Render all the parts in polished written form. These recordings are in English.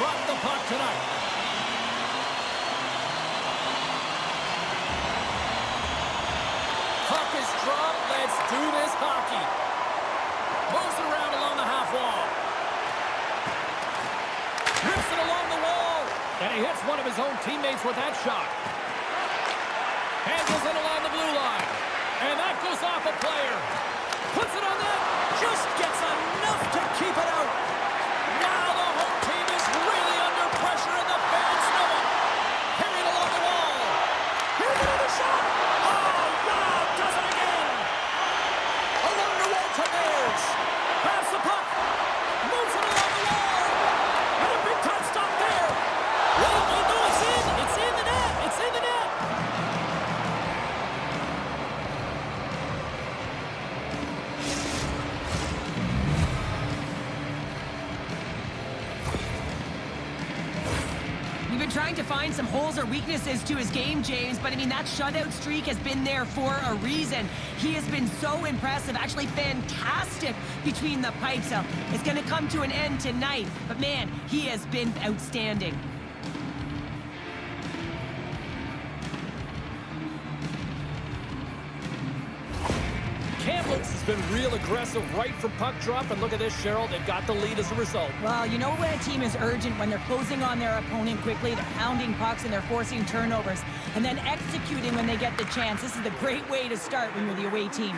drop the puck tonight. Puck is dropped. Let's do this hockey. Moves it around along the half wall. Rips it along the wall. And he hits one of his own teammates with that shot. Handles it along the blue line. And that goes off a player. Puts it on net. Just gets enough to keep it out. Now the home team is really under pressure and the fans know it. Carried along the wall. Here's another shot. Oh, wow, does it again. Along the wall to Bears. Grabs the puck. Moves it along the wall. And a big time stop there. Well, no, it's in. It's in the net. It's in the net. Trying to find some holes or weaknesses to his game, James, but I mean, that shutout streak has been there for a reason. He has been so impressive, actually fantastic between the pipes. So it's going to come to an end tonight, but man, he has been outstanding. Kamloops has been real aggressive right from puck drop, and look at this, Cheryl. They've got the lead as a result. Well, you know when a team is urgent, when they're closing on their opponent quickly, they're pounding pucks and they're forcing turnovers, and then executing when they get the chance. This is the great way to start when you're the away team.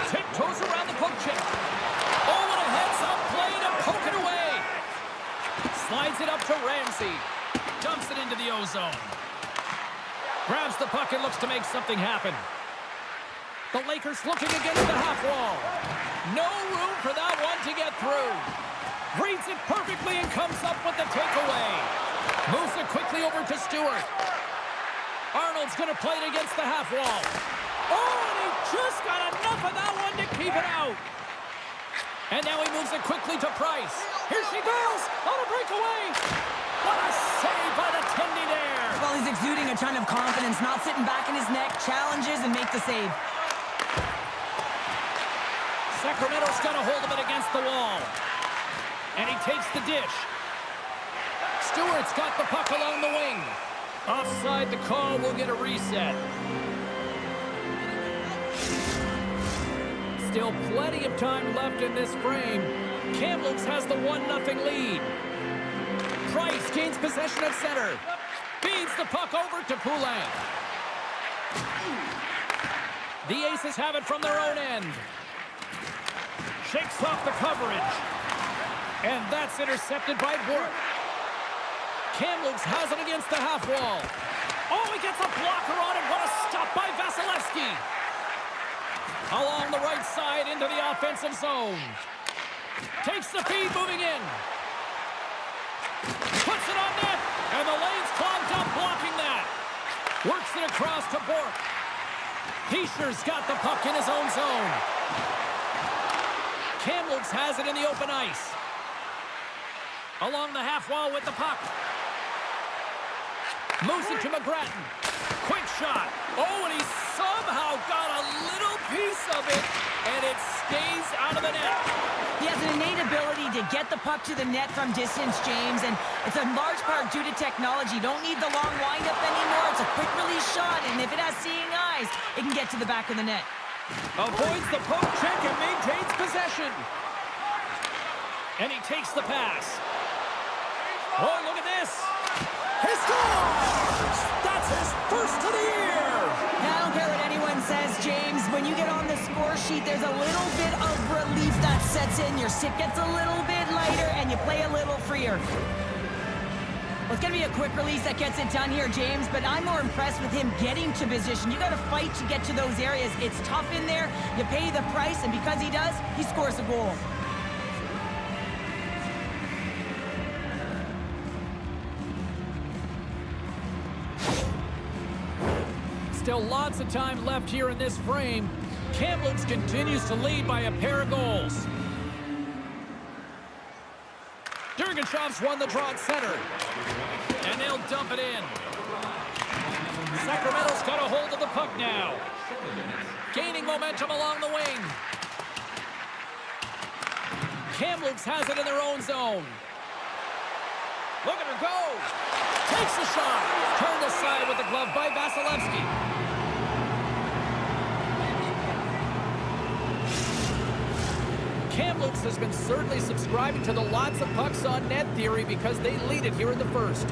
Tiptoes around the poke check. Oh, and a heads-up play to poke it away. Slides it up to Ramsey. Dumps it into the O-zone. Grabs the puck and looks to make something happen. The Lakers looking against the half wall. No room for that one to get through. Reads it perfectly and comes up with the takeaway. Moves it quickly over to Stewart. Arnold's going to play it against the half wall. Oh, and he just got enough of that one to keep it out. And now he moves it quickly to Price. Here she goes on a breakaway. What a save by the Tendy there. Well, he's exuding a ton of confidence, not sitting back in his neck, challenges and make the save. Sacramento's got a hold of it against the wall. And he takes the dish. Stewart's got the puck along the wing. Offside the call, will get a reset. Still plenty of time left in this frame. Kamloops has the 1-0 lead. Price gains possession at center. Feeds the puck over to Poulin. The Aces have it from their own end. Shakes off the coverage. And that's intercepted by Bourque. Kamloops has it against the half wall. Oh, he gets a blocker on it. What a stop by Vasilevsky. Along the right side into the offensive zone. Takes the feed, moving in. Puts it on net. And the lane's clogged up, blocking that. Works it across to Bourque. Heischer's got the puck in his own zone. Kamloops has it in the open ice. Along the half wall with the puck. Moves it to McGrattan. Quick shot. Oh, and he somehow got a little piece of it, and it stays out of the net. He has an innate ability to get the puck to the net from distance, James, and it's in large part due to technology. Don't need the long windup anymore. It's a quick release shot, and if it has seeing eyes, it can get to the back of the net. Avoids the poke check and maintains possession. And he takes the pass. Oh, look at this. He scores! That's his first of the year! Now, I don't care what anyone says, James. When you get on the score sheet, there's a little bit of relief that sets in. Your stick gets a little bit lighter, and you play a little freer. Well, it's going to be a quick release that gets it done here, James, but I'm more impressed with him getting to position. You got to fight to get to those areas. It's tough in there. You pay the price, and because he does, he scores a goal. Still lots of time left here in this frame. Kamloops continues to lead by a pair of goals. Dergachov's won the draw at center. And they'll dump it in. Sacramento's got a hold of the puck now. Gaining momentum along the wing. Kamloops has it in their own zone. Look at her go. Takes the shot. Turned aside with the glove by Vasilevsky. Kamloops has been certainly subscribing to the lots of pucks on net theory because they lead it here in the first.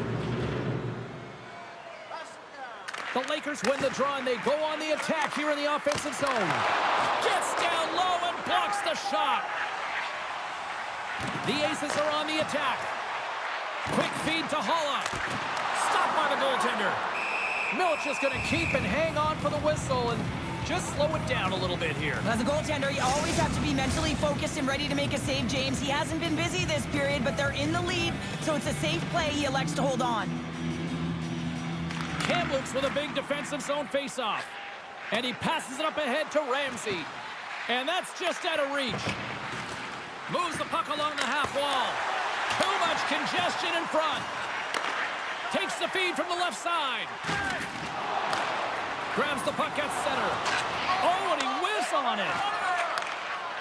The Lakers win the draw and they go on the attack here in the offensive zone. Gets down low and blocks the shot. The Aces are on the attack. Quick feed to Holla. Stopped by the goaltender. Milch is going to keep and hang on for the whistle and just slow it down a little bit here. As a goaltender, you always have to be mentally focused and ready to make a save, James. He hasn't been busy this period, but they're in the lead, so it's a safe play. He elects to hold on. Kamloops with a big defensive zone faceoff. And he passes it up ahead to Ramsey. And that's just out of reach. Moves the puck along the half wall. Too much congestion in front. Takes the feed from the left side. Grabs the puck at center. Oh, and he whiffs on it.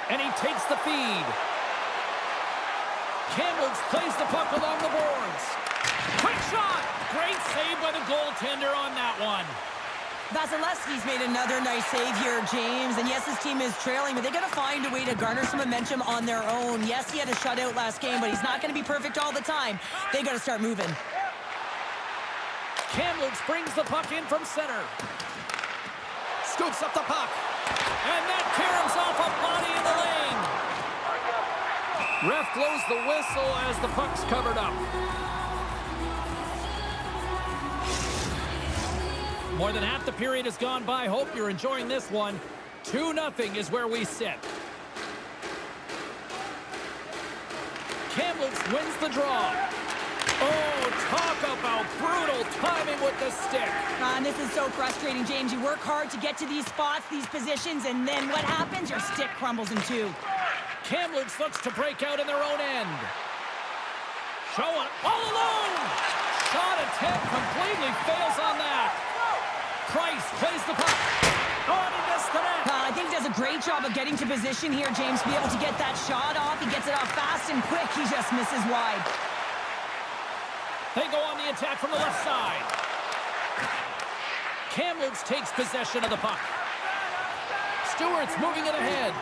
And he takes the feed. Kamloops plays the puck along the boards. Quick shot! Great save by the goaltender on that one. Vasilevsky's made another nice save here, James. And yes, his team is trailing, but they got to find a way to garner some momentum on their own. Yes, he had a shutout last game, but he's not going to be perfect all the time. They got to start moving. Kamloops brings the puck in from center. Scoops up the puck. And that caroms off a body in the lane. Ref blows the whistle as the puck's covered up. More than half the period has gone by. Hope you're enjoying this one. 2-0 is where we sit. Kamloops wins the draw. Oh, talk about brutal timing with the stick. And this is so frustrating, James. You work hard to get to these spots, these positions, and then what happens? Your stick crumbles in two. Kamloops looks to break out in their own end. Showing all alone. Shot attempt completely fails on that. Price plays the puck. Oh, and he missed the net. I think he does a great job of getting to position here, James, to be able to get that shot off. He gets it off fast and quick. He just misses wide. They go on the attack from the left side. Kamloops takes possession of the puck. Stewart's moving it ahead.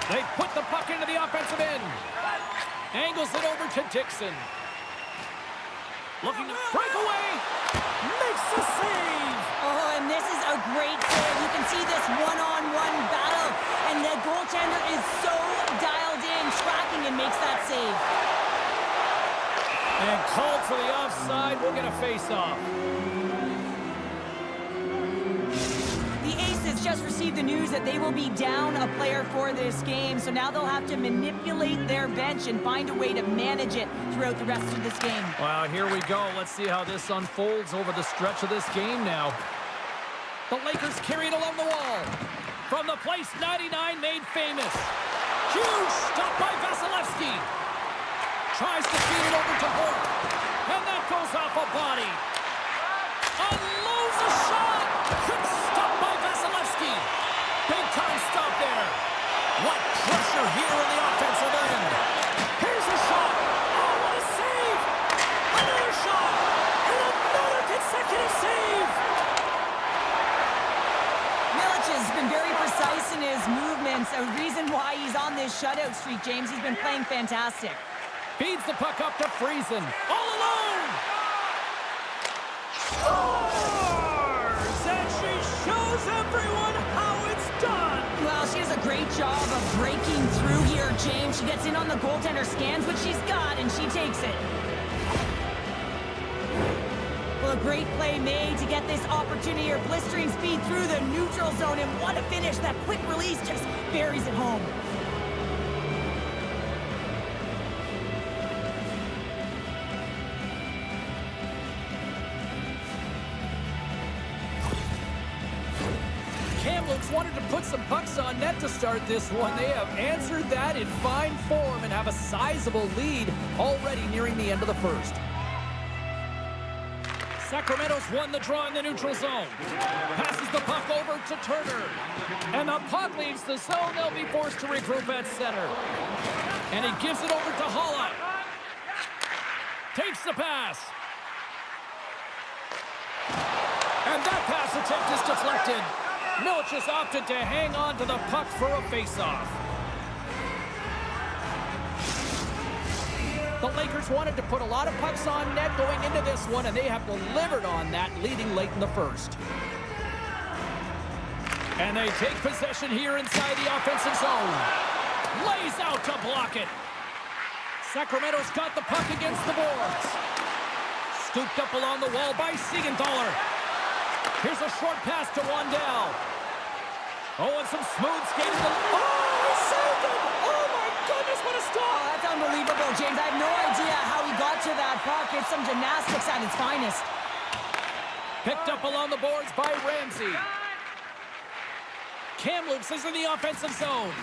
They put the puck into the offensive end. Angles it over to Dixon. Looking to break away. Makes the save. Oh, and this is a great save. You can see this one-on-one battle. And the goaltender is so dialed in, tracking, and makes that save. And called for the offside. We'll get a face-off. The Aces just received the news that they will be down a player for this game, so now they'll have to manipulate their bench and find a way to manage it throughout the rest of this game. Well, here we go. Let's see how this unfolds over the stretch of this game now. The Lakers carry it along the wall. From the place 99 made famous. Huge stop by Vasilevsky. Tries to feed it over to Hort. And that goes off a body. Unloads a shot. Quick stop by Vasilevsky. Big time stop there. What pressure here in the offensive end. Here's a shot. Oh, what a save. Another shot. And another consecutive save. Milch has been very precise in his movements. A reason why he's on this shutout streak, James. He's been playing fantastic. Feeds the puck up to Friesen. All alone! Scores! And she shows everyone how it's done! Well, she does a great job of breaking through here, James. She gets in on the goaltender, scans what she's got, and she takes it. Well, a great play made to get this opportunity. Her blistering speed through the neutral zone, and what a finish. That quick release just buries it home. Kamloops wanted to put some pucks on net to start this one. They have answered that in fine form and have a sizable lead already nearing the end of the first. Sacramento's won the draw in the neutral zone. Passes the puck over to Turner. And the puck leaves the zone. They'll be forced to regroup at center. And he gives it over to Holla. the pass. And that pass attempt is deflected. Milicic opted to hang on to the puck for a faceoff. The Lakers wanted to put a lot of pucks on net going into this one, and they have delivered on that, leading late in the first. And they take possession here inside the offensive zone. Lays out to block it. Sacramento's got the puck against the boards. Scooped up along the wall by Siegenthaler. Here's a short pass to Wandell. Oh, and some smooth skating. Oh, he saved it! Oh, my goodness, what a stop! Oh, that's unbelievable, James. I have no idea how he got to that puck. It's some gymnastics at its finest. Picked up along the boards by Ramsey. Kamloops is in the offensive zone.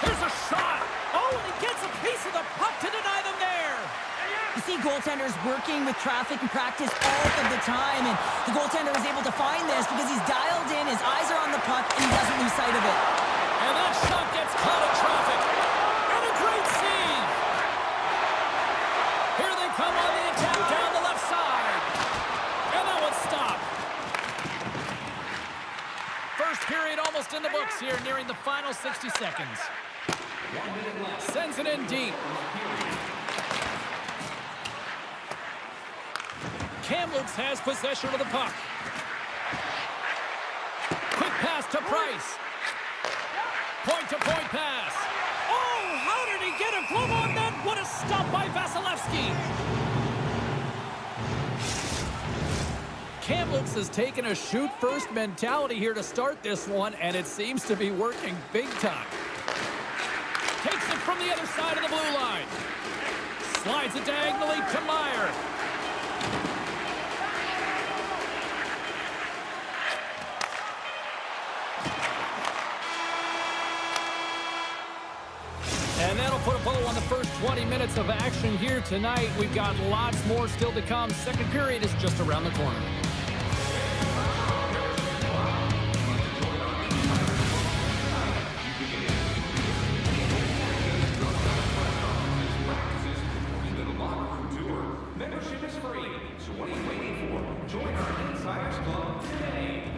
Here's a shot. Oh, and he gets a piece of the puck to deny them there. You see goaltenders working with traffic and practice all of the time, and the goaltender is able to find this because he's dialed in, his eyes are on the puck, and he doesn't lose sight of it. And that shot gets caught in traffic. And a great save. Here they come on the attack down the left side. And that one's stopped. First period almost in the books here, nearing the final 60 seconds. Sends it in deep. Kamloops has possession of the puck. Quick pass to Price. Point-to-point pass. Oh, how did he get a glove on that? What a stop by Vasilevsky. Kamloops has taken a shoot-first mentality here to start this one, and it seems to be working big time. Takes it from the other side of the blue line. Slides it diagonally to Meyer. And that'll put a bow on the first 20 minutes of action here tonight. We've got lots more still to come. Second period is just around the corner. Membership is free, so what are you waiting for? Join our Insiders Club today.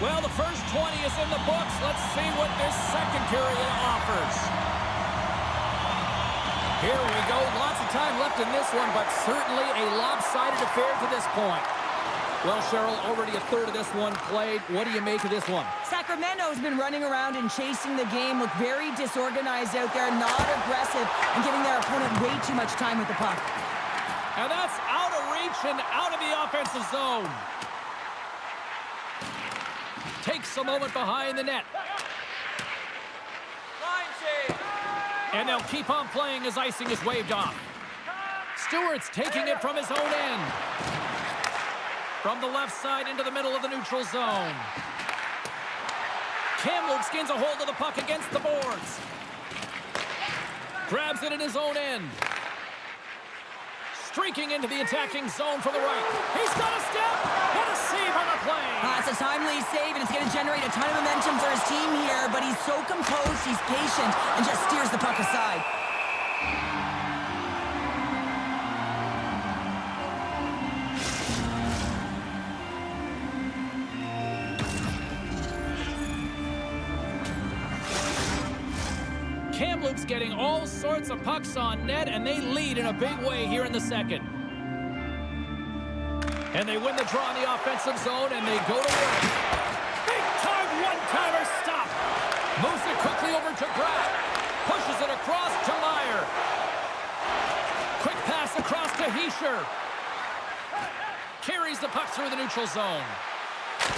Well, the first 20 is in the books. Let's see what this second period offers. Here we go. Lots of time left in this one, but certainly a lopsided affair to this point. Well, Cheryl, already a third of this one played. What do you make of this one? Sacramento's been running around and chasing the game, look very disorganized out there, not aggressive, and giving their opponent way too much time with the puck. And that's out of reach and out of the offensive zone. Takes a moment behind the net. And they'll keep on playing as icing is waved off. Stewart's taking it from his own end. From the left side into the middle of the neutral zone. Kamloops gains a hold of the puck against the boards. Grabs it in his own end. Streaking into the attacking zone from the right. He's got a step. What a save on the play. It's a timely save, and it's going to generate a ton of momentum for his team here, but he's so composed, he's patient, and just steers the puck aside. Kamloops getting all sorts of pucks on net, and they lead in a big way here in the second. And they win the draw in the offensive zone, and they go to work. Big-time one-timer stop. Moves it quickly over to Graff. Pushes it across to Meyer. Quick pass across to Heischer. Carries the puck through the neutral zone.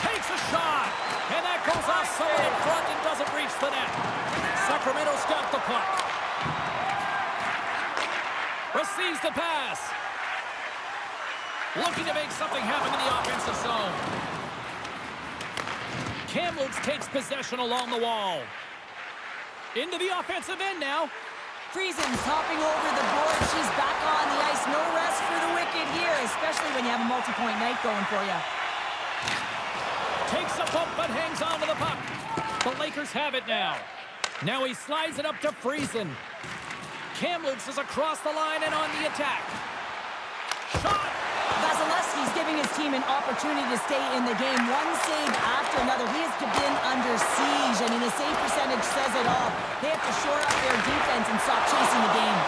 Takes a shot. And that goes off someone in front and doesn't reach the net. Sacramento's got the puck. Receives the pass. Looking to make something happen in the offensive zone. Kamloops takes possession along the wall. Into the offensive end now. Friesen's hopping over the board. She's back on the ice. No rest for the wicked here, especially when you have a multi-point night going for you. Takes a bump but hangs on to the puck. The Lakers have it now. Now he slides it up to Friesen. Kamloops is across the line and on the attack. Shot! Vasilevsky's giving his team an opportunity to stay in the game. One save after another. He has been under siege. I mean, the save percentage says it all. They have to shore up their defense and stop chasing the game.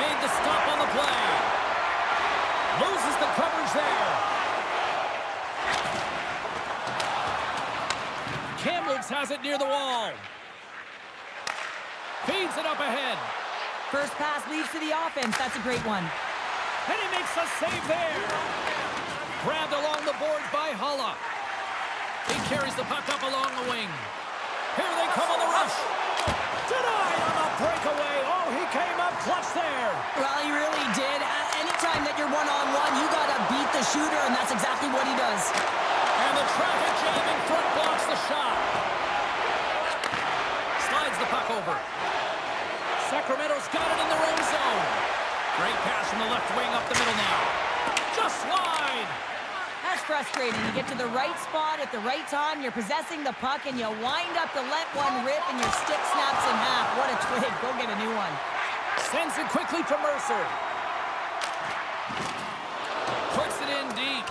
Made the stop on the play. Loses the coverage there. Kamloops has it near the wall. Feeds it up ahead. First pass leads to the offense. That's a great one. And he makes a save there. Grabbed along the boards by Halla. He carries the puck up along the wing. Here they come on the rush. Denied on the breakaway. Oh, he came up clutch there. Well, he really did. Anytime that you're one-on-one, you got to beat the shooter, and that's exactly what he does. And the traffic jam in front blocks the shot. Slides the puck over. Sacramento's got it in their own zone. Great pass from the left wing up the middle now. Just wide. That's frustrating. You get to the right spot at the right time, you're possessing the puck, and you wind up to let one rip, and your stick snaps in half. What a twig. Go get a new one. Sends it quickly to Mercer. Puts it in deep.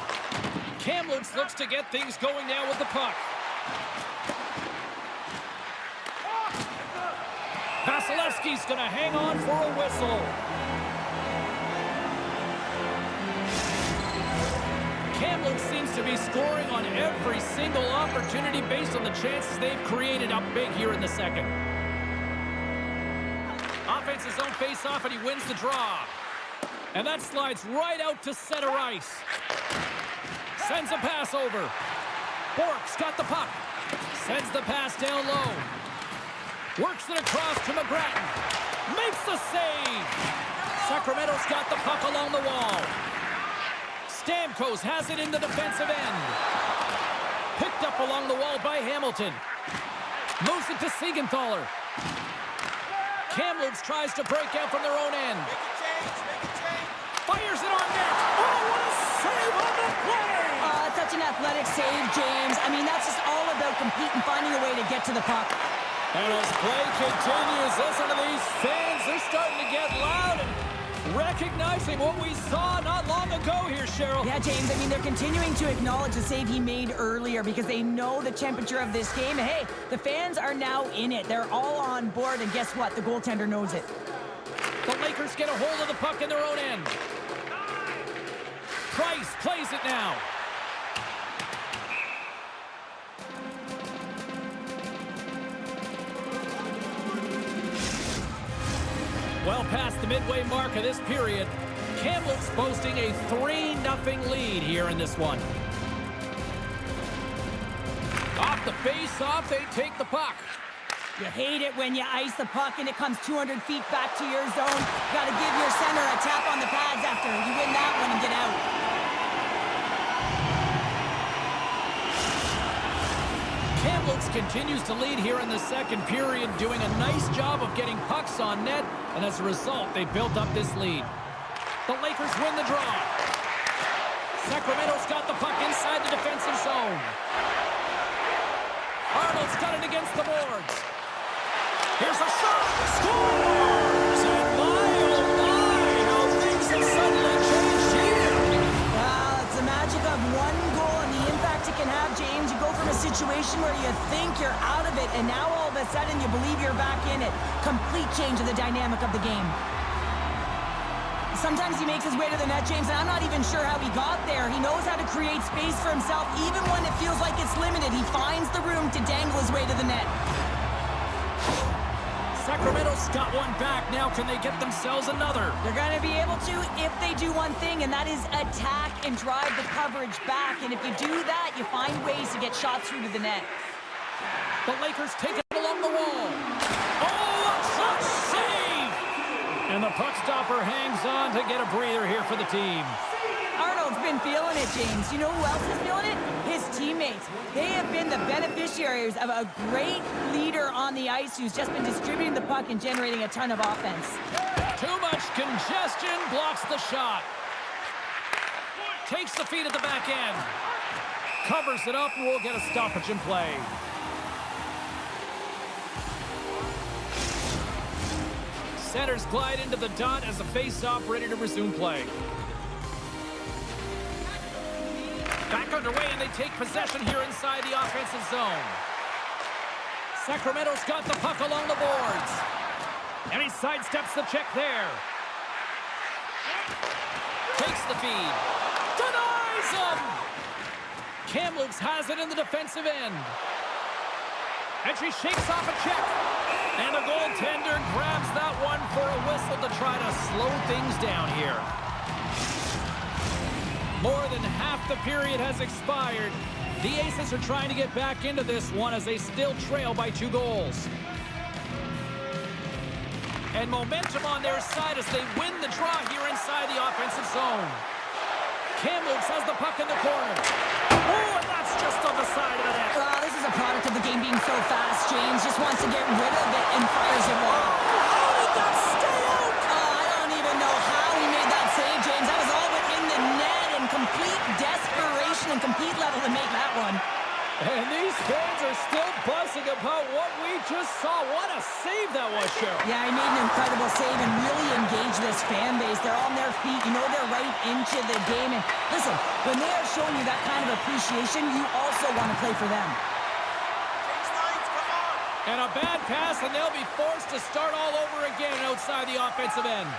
Kamloops looks to get things going now with the puck. Vasilevsky's going to hang on for a whistle. Kamloops seems to be scoring on every single opportunity based on the chances they've created up big here in the second. Offense his own face-off, and he wins the draw. And that slides right out to center ice. Sends a pass over. Bork's got the puck. Sends the pass down low. Works it across to McGrattan. Makes the save. Sacramento's got the puck along the wall. Stamkos has it in the defensive end. Picked up along the wall by Hamilton. Moves it to Siegenthaler. Kamloops tries to break out from their own end. Fires it on net. Oh, what a save on the play! Such an athletic save, James. I mean, that's just all about competing, finding a way to get to the puck. And as play continues, listen to these fans. They're starting to get loud. And Recognizing what we saw not long ago here, Cheryl. Yeah, James, I mean, they're continuing to acknowledge the save he made earlier because they know the temperature of this game. And hey, the fans are now in it. They're all on board, and guess what? The goaltender knows it. The Lakers get a hold of the puck in their own end. Price plays it now. Well past the midway mark of this period, Kamloops boasting a 3-0 lead here in this one. Off the face-off, they take the puck. You hate it when you ice the puck and it comes 200 feet back to your zone. You got to give your center a tap on the pads after you win that one and get out. Kamloops continues to lead here in the second period, doing a nice job of getting pucks on net, and as a result, they built up this lead. The Lakers win the draw. Sacramento's got the puck inside the defensive zone. Arnold's got it against the boards. Here's a shot. Scores! And my, oh my, how things have suddenly changed here. Well, it's the magic of one goal and the impact it can have, James. You go from a situation where you think you're out of it, and now all of a sudden you believe you're back in it. Complete change of the dynamic of the game. Sometimes he makes his way to the net, James, and I'm not even sure how he got there. He knows how to create space for himself. Even when it feels like it's limited, he finds the room to dangle his way to the net. Sacramento's got one back. Now can they get themselves another? They're going to be able to if they do one thing, and that is attack and drive the coverage back. And if you do that, you find ways to get shots through to the net. The Lakers take it along the wall. Oh, a clutch save! And the puck stopper hangs on to get a breather here for the team. Arnold's been feeling it, James. You know who else is feeling it? His teammates. They have been the beneficiaries of a great leader on the ice who's just been distributing the puck and generating a ton of offense. Too much congestion blocks the shot. Takes the feed at the back end. Covers it up and we'll get a stoppage in play. Centers glide into the dot as a face-off ready to resume play. Back underway, and they take possession here inside the offensive zone. Sacramento's got the puck along the boards. And he sidesteps the check there. Takes the feed. Denies him! Kamloops has it in the defensive end. And she shakes off a check. And the goaltender grabs that one for a whistle to try to slow things down here. More than half the period has expired. The Aces are trying to get back into this one as they still trail by 2 goals. And momentum on their side as they win the draw here inside the offensive zone. Kamloops has the puck in the corner. Oh, and that's just on the side of the net. Well, this is a product of the game being so fast. James just wants to get rid of it and fires it wide. How did that stay out? I don't even know how he made that save, James. That was all within the net and complete desperation and complete level to make that one. And these fans are still buzzing about what we just saw. What a save that was, Cheryl. Yeah, he made an incredible save and really engaged this fan base. They're on their feet. You know they're right into the game. And listen, when they are showing you that kind of appreciation, you also want to play for them. And a bad pass, and they'll be forced to start all over again outside the offensive end.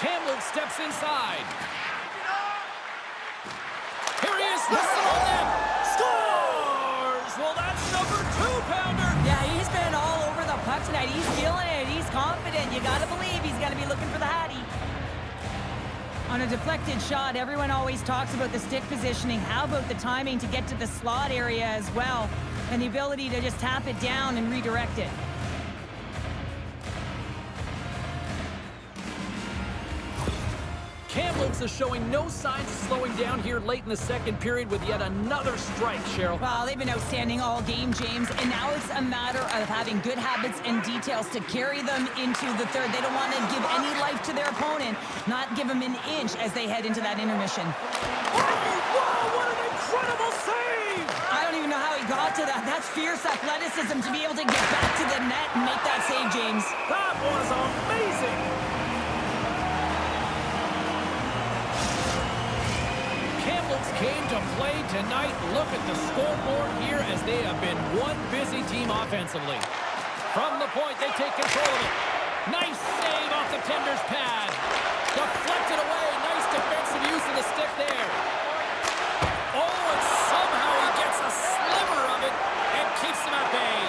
Kamloops steps inside. Here he is, listen on them. Scores! Well, that's number 2-pounder. Yeah, he's been all over the puck tonight. He's feeling it. He's confident. You got to believe he's going to be looking for the Hattie. On a deflected shot, everyone always talks about the stick positioning. How about the timing to get to the slot area as well? And the ability to just tap it down and redirect it. Kamloops is showing no signs of slowing down here late in the second period with yet another strike, Cheryl. Well, they've been outstanding all game, James, and now it's a matter of having good habits and details to carry them into the third. They don't want to give any life to their opponent, not give them an inch as they head into that intermission. Oh, wow, what an incredible save! I don't even know how he got to that. That's fierce athleticism to be able to get back to the net and make that save, James. That was amazing! game to play tonight. Look at the scoreboard here as they have been one busy team offensively. From the point, they take control of it. Nice save off the tender's pad. Deflected away. Nice defensive use of the stick there. Oh, and somehow he gets a sliver of it and keeps them at bay.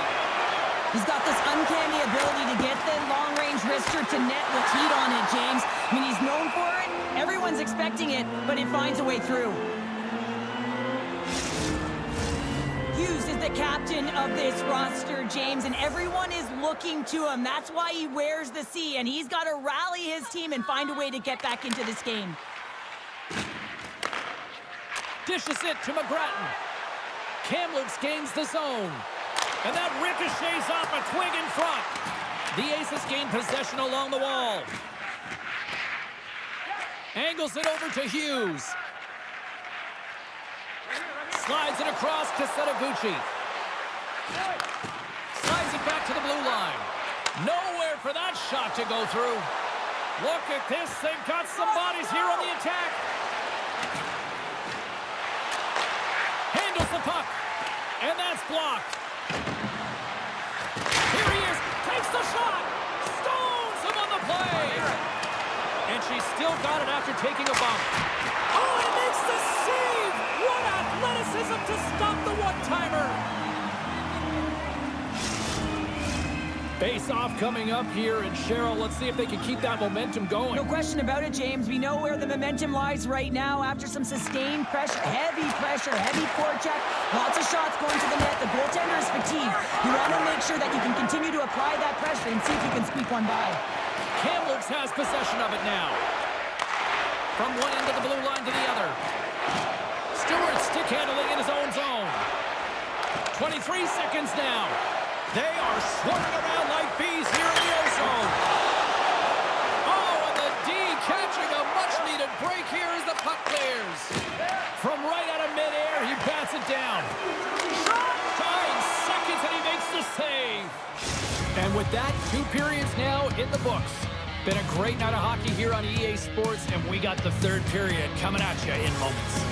He's got this uncanny ability to get the long-range wrister to net with heat on it, James. I mean, he's known for it. Everyone's expecting it, but it finds a way through. Hughes is the captain of this roster, James, and everyone is looking to him. That's why he wears the C, and he's got to rally his team and find a way to get back into this game. Dishes it to McGrattan. Kamloops gains the zone. And that ricochets off a twig in front. The Aces gain possession along the wall. Angles it over to Hughes. Slides it across to Setaguchi. Slides it back to the blue line. Nowhere for that shot to go through. Look at this. They've got some bodies here on the attack. Handles the puck. And that's blocked. Here he is. Takes the shot. Stones him on the play. And she's still got it after taking a bump. Oh, and makes the save. What athleticism to stop the one-timer. Face-off coming up here, and Cheryl, let's see if they can keep that momentum going. No question about it, James. We know where the momentum lies right now after some sustained pressure, heavy forecheck, lots of shots going to the net. The goaltender is fatigued. You want to make sure that you can continue to apply that pressure and see if you can squeak one by. Kamloops has possession of it now. From one end of the blue line to the other. Stewart stick handling in his own zone. 23 seconds now. They are swarming around like bees here in the O-zone. Oh, and the D catching a much-needed break here as the puck clears. From right out of midair, he bats it down. 9 seconds, and he makes the save. And with that, 2 periods now in the books. Been a great night of hockey here on EA Sports, and we got the 3rd period coming at you in moments.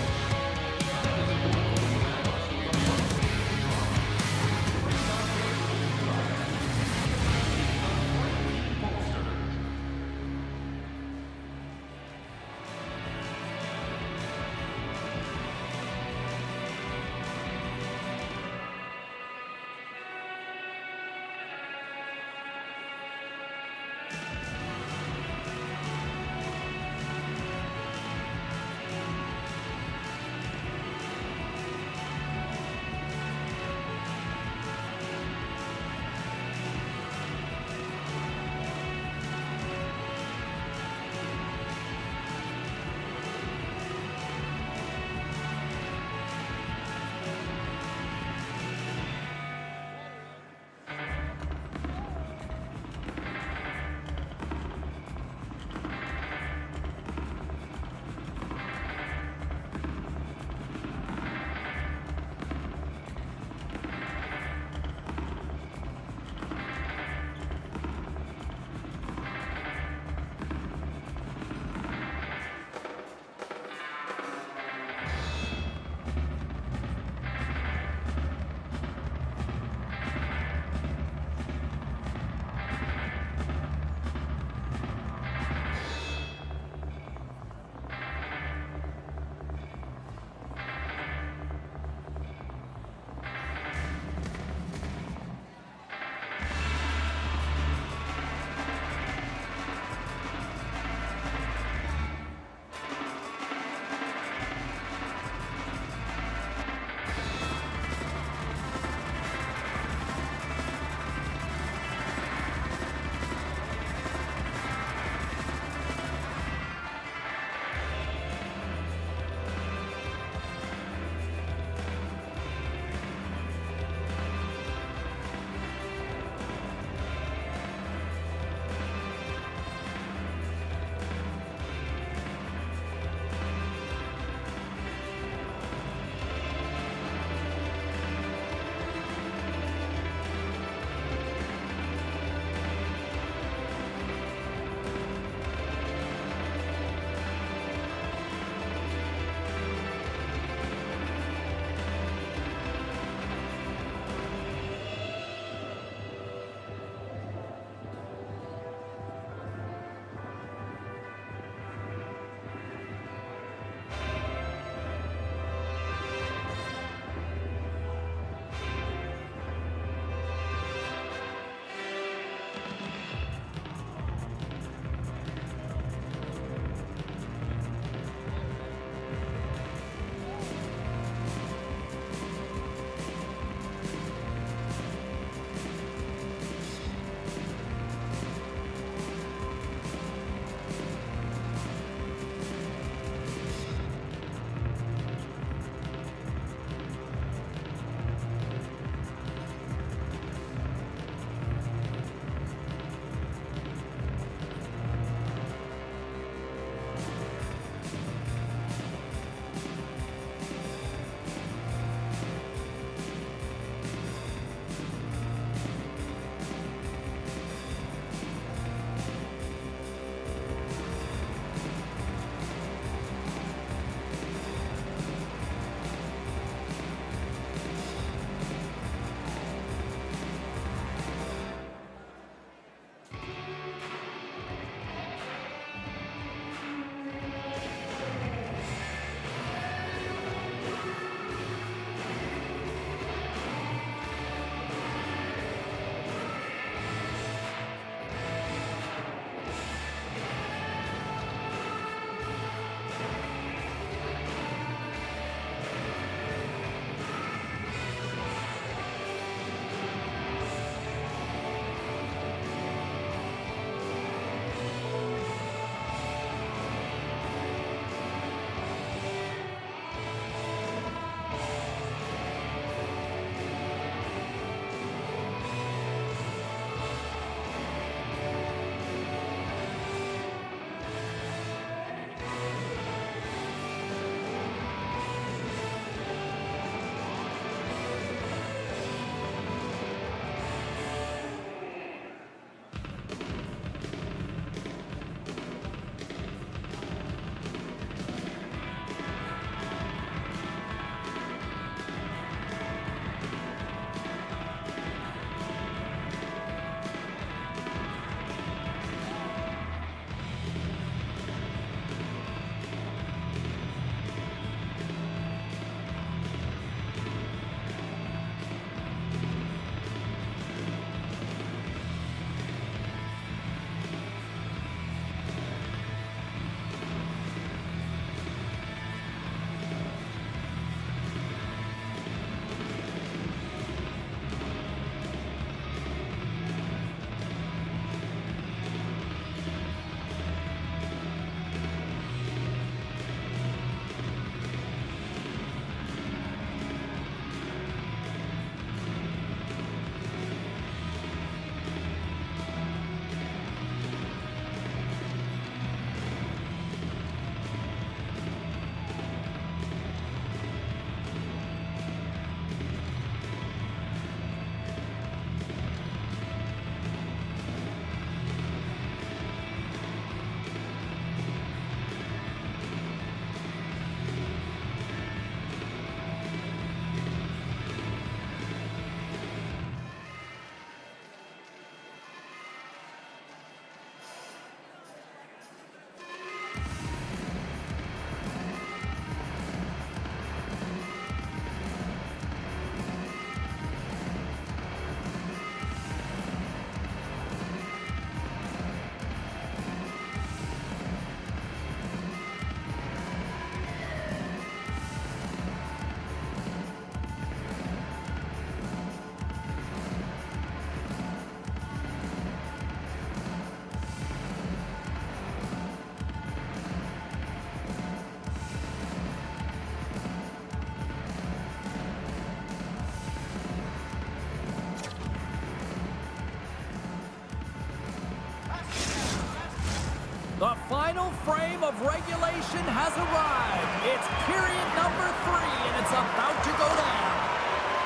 final frame of regulation has arrived. It's period number 3, and it's about to go down.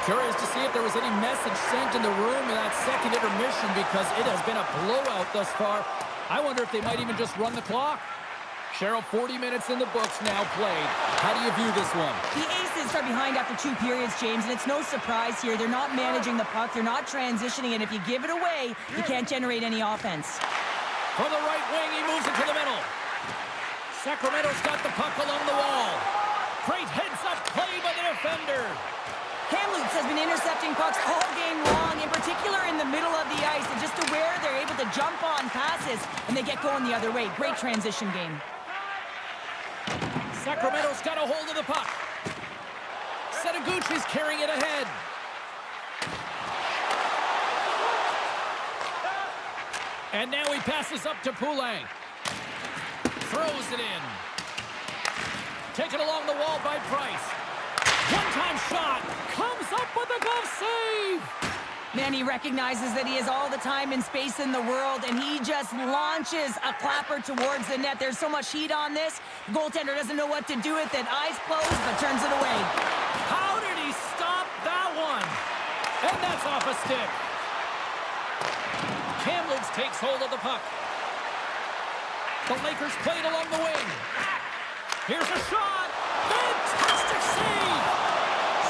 Curious to see if there was any message sent in the room in that second intermission because it has been a blowout thus far. I wonder if they might even just run the clock. Cheryl, 40 minutes in the books now played. How do you view this one? The Aces are behind after 2 periods, James, and it's no surprise here. They're not managing the puck. They're not transitioning, and if you give it away, you can't generate any offense. From the right wing, he moves it to the middle. Sacramento's got the puck along the wall. Great heads-up play by the defender. Kamloops has been intercepting pucks all game long, in particular in the middle of the ice, and just to where they're able to jump on passes, and they get going the other way. Great transition game. Sacramento's got a hold of the puck. Setaguchi's carrying it ahead. And now he passes up to Poulin. Throws it in. Taken along the wall by Price. One-time shot. Comes up with a glove save. Man, he recognizes that he has all the time and space in the world, and he just launches a clapper towards the net. There's so much heat on this. The goaltender doesn't know what to do with it. Eyes closed, but turns it away. How did he stop that one? And that's off a stick. Kamloops takes hold of the puck. The Lakers played along the wing. Here's a shot. Fantastic save.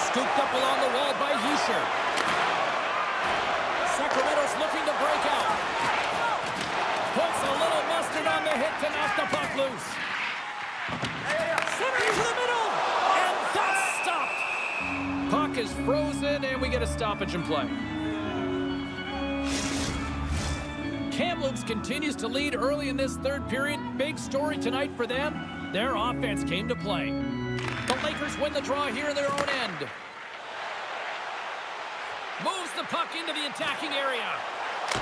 Scooped up along the wall by Hischier. Sacramento's looking to break out. Puts a little mustard on the hit to knock the puck loose. Centering to the middle. And that's stopped. Puck is frozen, and we get a stoppage in play. Kamloops continues to lead early in this third period. Big story tonight for them. Their offense came to play. The Lakers win the draw here in their own end. Moves the puck into the attacking area.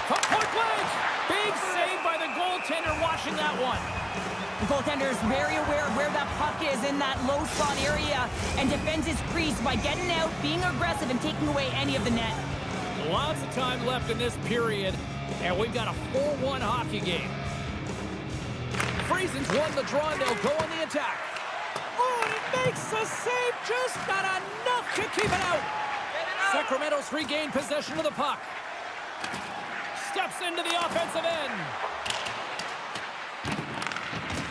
From point blank. Big save by the goaltender watching that one. The goaltender is very aware of where that puck is in that low slot area and defends his crease by getting out, being aggressive, and taking away any of the net. Lots of time left in this period, and we've got a 4-1 hockey game. Friesen's won the draw, and they'll go on the attack. Oh, and he makes the save, just not enough to keep it out. Sacramento's regained possession of the puck. Steps into the offensive end.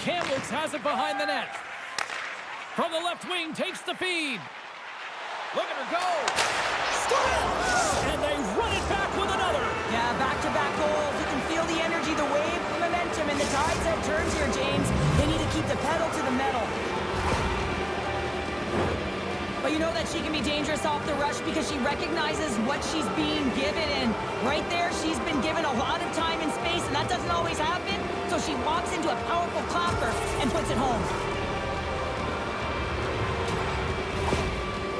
Kamloops has it behind the net. From the left wing, takes the feed. Look at her go. Scores! And they run it back with another. Yeah, back-to-back goals. You can feel the energy, the wave, the momentum, and the tide's head turns here, James. They need to keep the pedal to the metal. But you know that she can be dangerous off the rush because she recognizes what she's being given. And right there, she's been given a lot of time and space, and that doesn't always happen. So she walks into a powerful clapper and puts it home.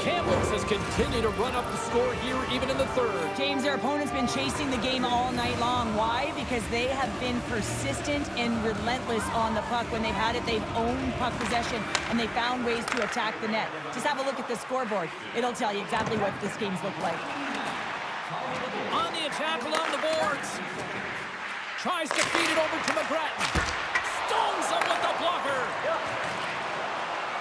Kamloops has continued to run up the score here even in the third. James, their opponent's been chasing the game all night long. Why? Because they have been persistent and relentless on the puck. When they've had it, they've owned puck possession, and they found ways to attack the net. Just have a look at the scoreboard. It'll tell you exactly what this game's looked like. On the attack along the boards. Tries to feed it over to McGrattan. Stones him with the blocker.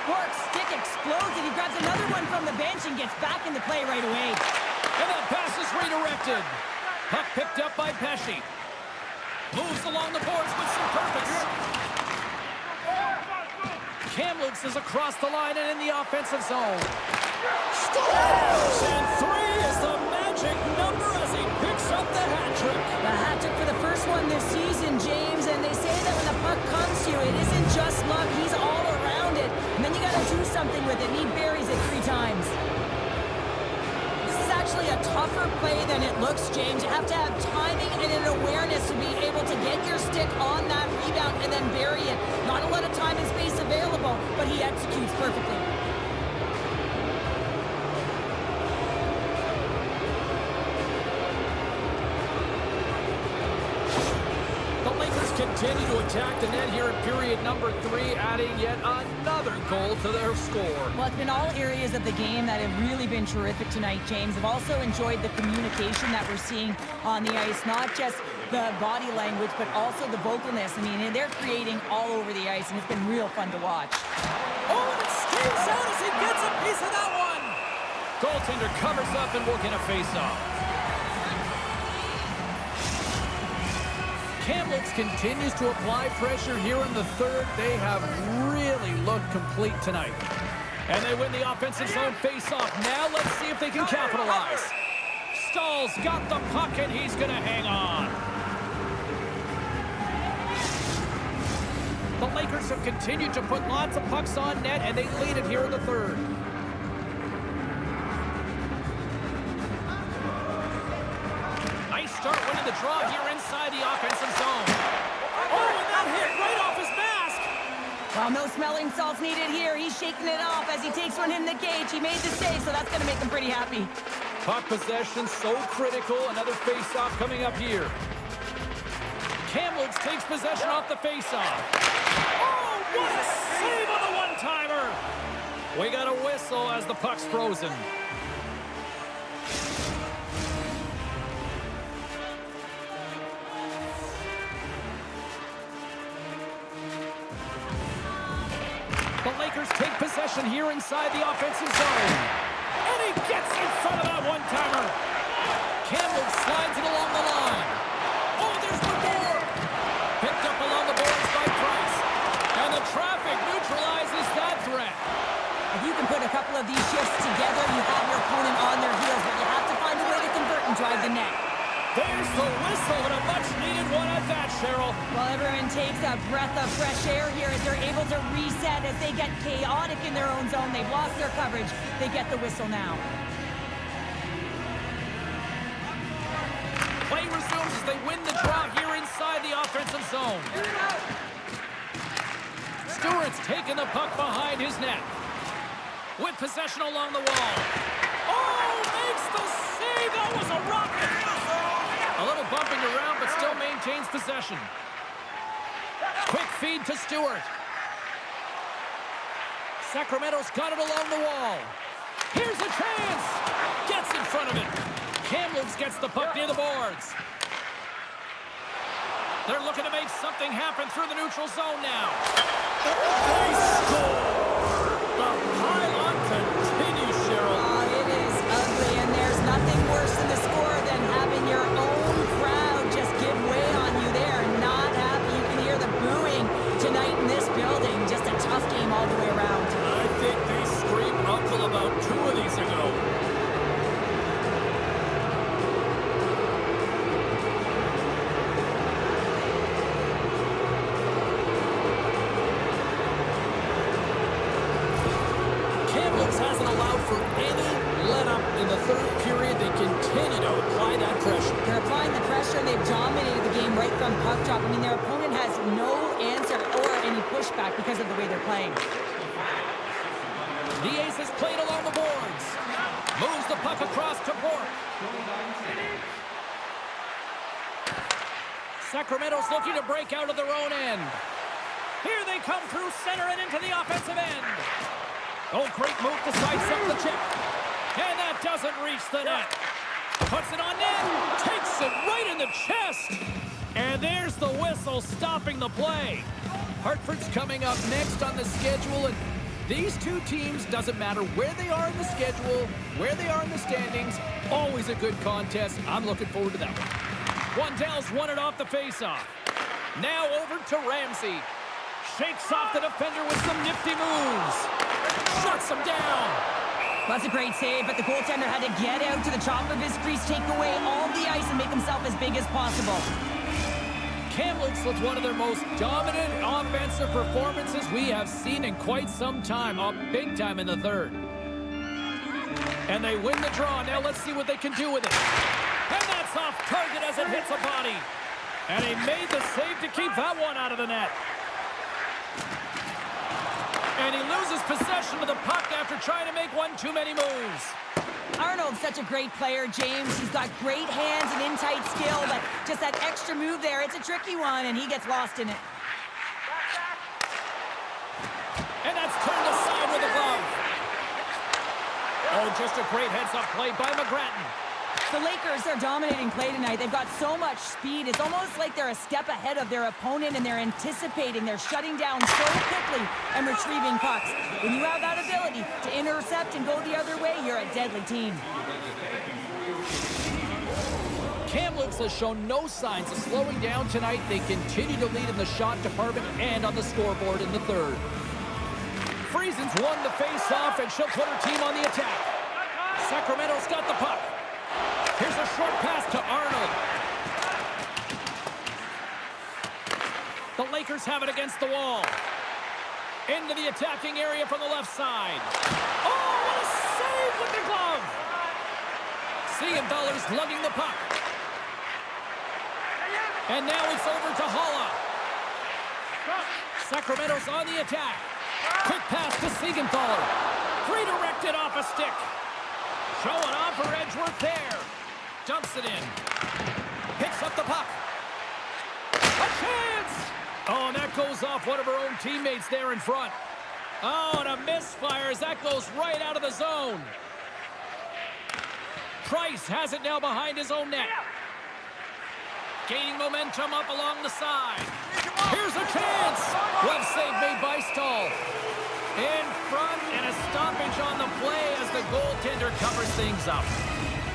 Cork's stick explodes, and he grabs another one from the bench and gets back into play right away. And that pass is redirected. Puck picked up by Pesce. Moves along the boards with some purpose. Kamloops is across the line and in the offensive zone. Scores! And 3 is the magic number as he picks up the hat trick. The hat trick for the first one this season, James, and they say that when the puck comes to you, it isn't just luck, he's all around it. And then you gotta do something with it, and he buries it 3 times. This is actually a tougher play than it looks, James. You have to have timing and an awareness to be able to get your stick on that rebound and then bury it. Not a lot of time and space available, but he executes perfectly. Continue to attack the net here in period number 3, adding yet another goal to their score. Well, it's been all areas of the game that have really been terrific tonight, James. I've also enjoyed the communication that we're seeing on the ice, not just the body language, but also the vocalness. I mean, they're creating all over the ice, and it's been real fun to watch. Oh, and it skates out as he gets a piece of that one. Goaltender covers up and will get a face-off. Kamloops continues to apply pressure here in the third. They have really looked complete tonight. And they win the offensive zone face-off. Now let's see if they can capitalize. Stahl's got the puck, and he's going to hang on. The Lakers have continued to put lots of pucks on net, and they lead it here in the third. Nice start winning the draw here inside the offensive zone. Oh, and that hit right off his mask. Well, no smelling salts needed here. He's shaking it off as he takes one in the cage. He made the save, so that's going to make him pretty happy. Puck possession so critical. Another face-off coming up here. Kamloops takes possession off the face-off. Oh, what a save on the one-timer! We got a whistle as the puck's frozen. The Lakers take possession here inside the offensive zone. And he gets in front of that one-timer. Kamloops slides it along the line. Oh, there's the board. Picked up along the boards by Price. And the traffic neutralizes that threat. If you can put a couple of these shifts together, you have your opponent on their heels, but you have to find a way to convert and drive the net. There's the whistle and a much-needed one at that, Cheryl. Well, everyone takes a breath of fresh air here as they're able to reset as they get chaotic in their own zone. They've lost their coverage. They get the whistle now. Play resumes as they win the draw here inside the offensive zone. Stewart's taking the puck behind his net. With possession along the wall. Oh, makes the save. That was a rocket. A little bumping around, but still maintains possession. Quick feed to Stewart. Sacramento's got it along the wall. Here's a chance. Gets in front of it. Kamloops gets the puck near the boards. They're looking to make something happen through the neutral zone now. They score. The pile-on continues, Cheryl. Oh, it is ugly, and there's nothing worse in the score than having your own crowd just give way on you. They are not happy. You can hear the booing tonight in this building. Just a tough game all the way around. I think they screamed uncle about 2 of these ago. Kamloops hasn't allowed for any let-up in the third period. They continue to apply that pressure. They're applying the pressure, and they've dominated the game right from puck drop. I mean, their opponent has no answer or any pushback because of the way they're playing. The ace is played along the boards. Moves the puck across to Bork. Sacramento's looking to break out of their own end. Here they come through center and into the offensive end. Oh, great move to sidestep the chip. And that doesn't reach the net. Puts it on net. Takes it right in the chest. And there's the whistle stopping the play. Hartford's coming up next on the schedule. And these two teams, doesn't matter where they are in the schedule, where they are in the standings, always a good contest. I'm looking forward to that one. Wandell's won it off the faceoff. Now over to Ramsey. Shakes off the defender with some nifty moves. Shuts him down. That's a great save, but the goaltender had to get out to the top of his crease, take away all the ice, and make himself as big as possible. Kamloops with one of their most dominant offensive performances we have seen in quite some time, up big time in the third. And they win the draw. Now let's see what they can do with it. And that's off target as it hits a body. And he made the save to keep that one out of the net. And he loses possession of the puck after trying to make one too many moves. Arnold's such a great player, James. He's got great hands and in-tight skill, but just that extra move there, it's a tricky one, and he gets lost in it. And that's turned aside with a glove. Oh, just a great heads-up play by McGrattan. The Lakers are dominating play tonight. They've got so much speed. It's almost like they're a step ahead of their opponent, and they're anticipating. They're shutting down so quickly and retrieving pucks. When you have that ability to intercept and go the other way, you're a deadly team. Kamloops has shown no signs of slowing down tonight. They continue to lead in the shot department and on the scoreboard in the third. Friesen's won the face-off, and she'll put her team on the attack. Sacramento's got the puck. Here's a short pass to Arnold. The Lakers have it against the wall. Into the attacking area from the left side. Oh, what a save with the glove! Siegenthaler's lugging the puck. And now it's over to Holla. Sacramento's on the attack. Quick pass to Siegenthaler. Redirected off a stick. Showing off her Edgeworth there. Dumps it in. Picks up the puck. A chance! Oh, and that goes off one of her own teammates there in front. Oh, and a misfire as that goes right out of the zone. Price has it now behind his own net. Gaining momentum up along the side. Here's a chance! Glove save made by Stahl. In front, and a stoppage on the play as the goaltender covers things up.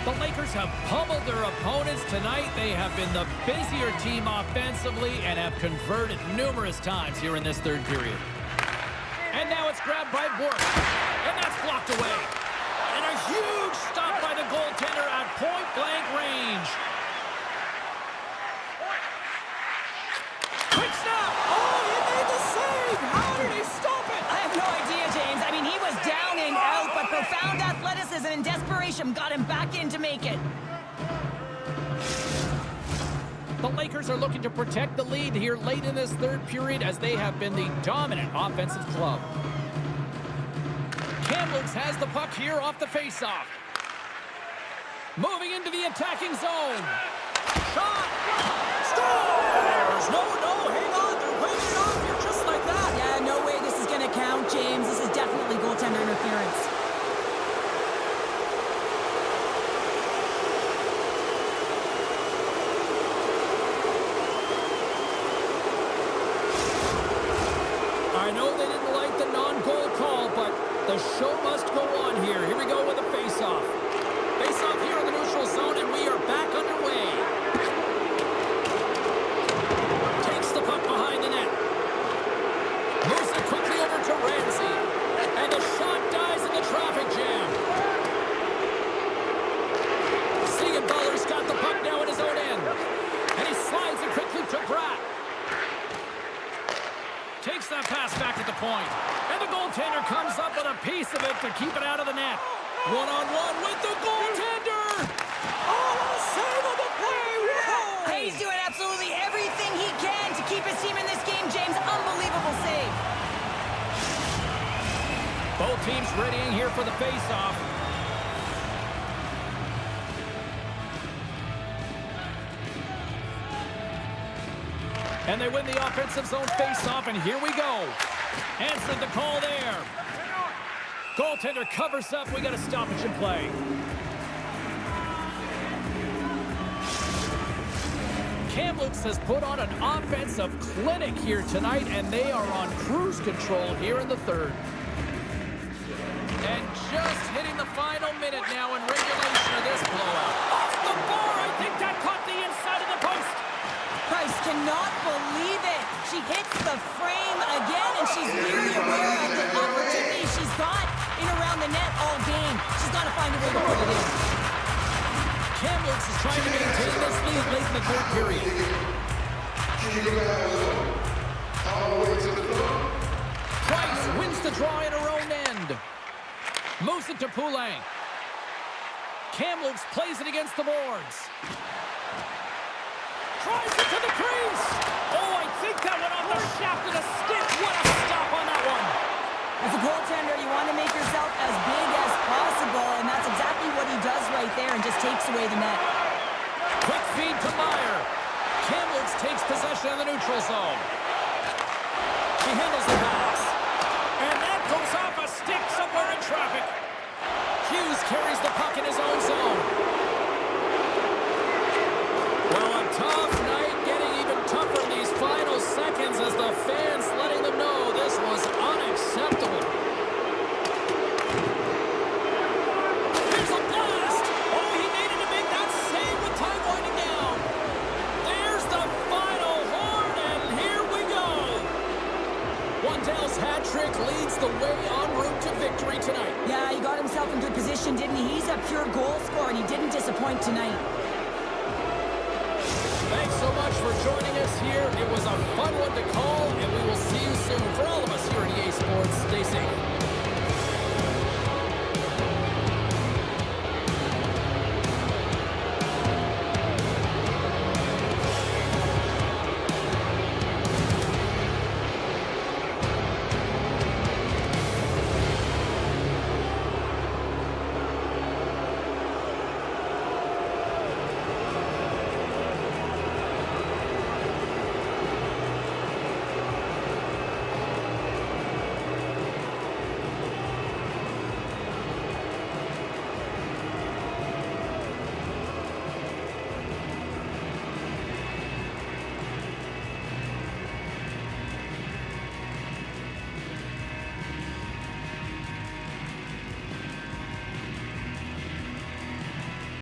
The Lakers have pummeled their opponents tonight. They have been the busier team offensively and have converted numerous times here in this third period. And now it's grabbed by Bork, and that's blocked away. And a huge stop by the goaltender at point-blank range. Quick snap! Oh, he made the save! How did he stop it? I have no idea, James. I mean, he was down and out, but profound athleticism and desperation got him back in to make it. The Lakers are looking to protect the lead here late in this third period as they have been the dominant offensive club. Kamloops has the puck here off the faceoff. Moving into the attacking zone. Shot! Scores! No, hang on. They're waving it off here just like that. Yeah, no way this is going to count, James. This is definitely goaltender interference. I know they didn't like the non-goal call, but the show must go on here. Here we go with a face-off. Face-off here in the neutral zone, and we are back underway. Takes the puck behind the net. Moves it quickly over to Ramsey. And the shot dies in the traffic jam. Siegenthaler's got the puck now in his own end. And he slides it quickly to Pratt. Takes that pass back at the point. And the goaltender comes up with a piece of it to keep it out of the net. One-on-one with the goaltender! Oh, what a save on the play! Whoa! He's doing absolutely everything he can to keep his team in this game, James. Unbelievable save. Both teams readying here for the face-off. And they win the offensive zone face-off, and here we go. Answered the call there. Goaltender covers up. We got a stoppage in play. Kamloops has put on an offensive clinic here tonight, and they are on cruise control here in the third. And just hitting the final minute now in regulation of this blowout. Off the bar, I think that caught the inside of the post. Price cannot believe it. She hits the frame again, and she's very aware of the opportunity she's got in around the net all game. She's got to find a way to put it in. Kamloops is trying to maintain this lead late in the third period. Price wins the draw in her own end. Moves it to Poulin. Kamloops plays it against the boards. Tries it to the crease. Oh, I think that went off the shaft of the stick. What a stop on that one. As a goaltender, you want to make yourself as big as possible, and that's exactly what he does right there and just takes away the net. Quick feed to Meyer. Kamloops takes possession of the neutral zone. She handles the pass. And that goes off a stick somewhere in traffic. Hughes carries the puck in his own zone. a pure goal scorer, and he didn't disappoint tonight. Thanks so much for joining us here. It was a fun one to call, and we will see you soon. For all of us here at EA Sports, stay safe.